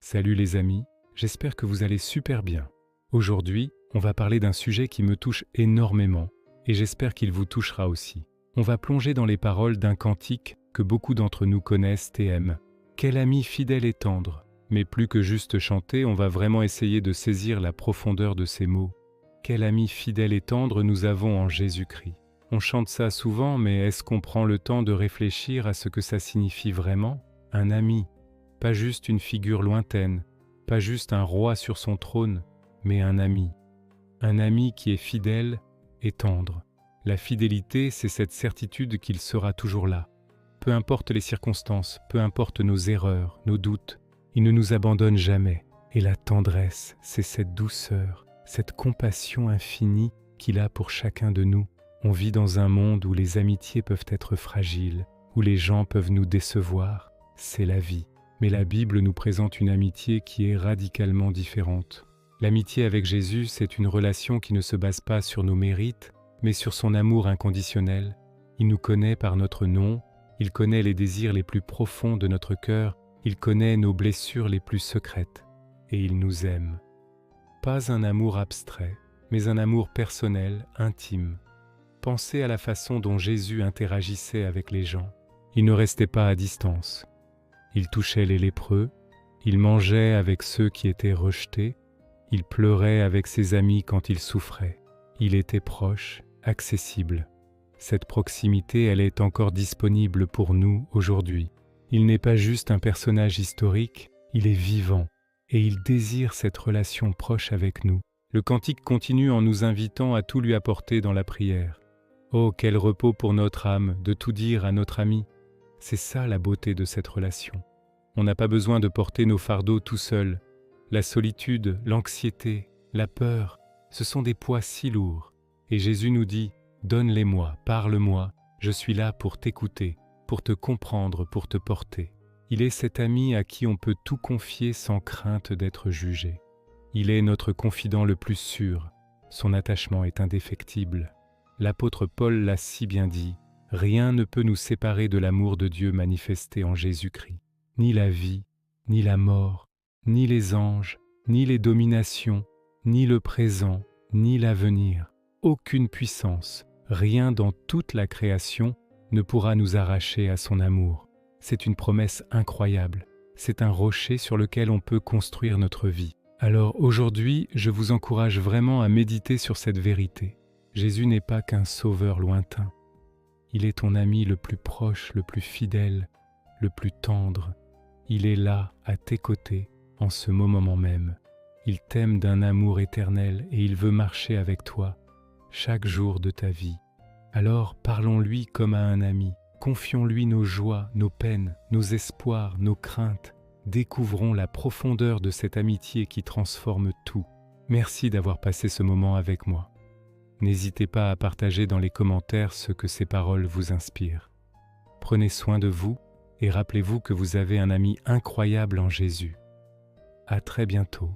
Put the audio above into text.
Salut les amis, j'espère que vous allez super bien. Aujourd'hui, on va parler d'un sujet qui me touche énormément et j'espère qu'il vous touchera aussi. On va plonger dans les paroles d'un cantique que beaucoup d'entre nous connaissent et aiment. Quel ami fidèle et tendre, mais plus que juste chanter, on va vraiment essayer de saisir la profondeur de ces mots. Quel ami fidèle et tendre nous avons en Jésus-Christ. On chante ça souvent, mais est-ce qu'on prend le temps de réfléchir à ce que ça signifie vraiment? Un ami. Pas juste une figure lointaine, pas juste un roi sur son trône, mais un ami. Un ami qui est fidèle et tendre. La fidélité, c'est cette certitude qu'il sera toujours là. Peu importe les circonstances, peu importe nos erreurs, nos doutes, il ne nous abandonne jamais. Et la tendresse, c'est cette douceur, cette compassion infinie qu'il a pour chacun de nous. On vit dans un monde où les amitiés peuvent être fragiles, où les gens peuvent nous décevoir. C'est la vie. Mais la Bible nous présente une amitié qui est radicalement différente. L'amitié avec Jésus, c'est une relation qui ne se base pas sur nos mérites, mais sur son amour inconditionnel. Il nous connaît par notre nom, il connaît les désirs les plus profonds de notre cœur, il connaît nos blessures les plus secrètes, et il nous aime. Pas un amour abstrait, mais un amour personnel, intime. Pensez à la façon dont Jésus interagissait avec les gens. Il ne restait pas à distance. Il touchait les lépreux, il mangeait avec ceux qui étaient rejetés, il pleurait avec ses amis quand ils souffraient. Il était proche, accessible. Cette proximité, elle est encore disponible pour nous aujourd'hui. Il n'est pas juste un personnage historique, il est vivant et il désire cette relation proche avec nous. Le cantique continue en nous invitant à tout lui apporter dans la prière. Oh, quel repos pour notre âme de tout dire à notre ami. C'est ça la beauté de cette relation. On n'a pas besoin de porter nos fardeaux tout seul. La solitude, l'anxiété, la peur, ce sont des poids si lourds. Et Jésus nous dit, donne-les-moi, parle-moi, je suis là pour t'écouter, pour te comprendre, pour te porter. Il est cet ami à qui on peut tout confier sans crainte d'être jugé. Il est notre confident le plus sûr, son attachement est indéfectible. L'apôtre Paul l'a si bien dit, rien ne peut nous séparer de l'amour de Dieu manifesté en Jésus-Christ. Ni la vie, ni la mort, ni les anges, ni les dominations, ni le présent, ni l'avenir. Aucune puissance, rien dans toute la création ne pourra nous arracher à son amour. C'est une promesse incroyable. C'est un rocher sur lequel on peut construire notre vie. Alors aujourd'hui, je vous encourage vraiment à méditer sur cette vérité. Jésus n'est pas qu'un sauveur lointain. Il est ton ami le plus proche, le plus fidèle, le plus tendre. Il est là, à tes côtés, en ce moment même. Il t'aime d'un amour éternel et il veut marcher avec toi, chaque jour de ta vie. Alors parlons-lui comme à un ami. Confions-lui nos joies, nos peines, nos espoirs, nos craintes. Découvrons la profondeur de cette amitié qui transforme tout. Merci d'avoir passé ce moment avec moi. N'hésitez pas à partager dans les commentaires ce que ces paroles vous inspirent. Prenez soin de vous et rappelez-vous que vous avez un ami incroyable en Jésus. À très bientôt.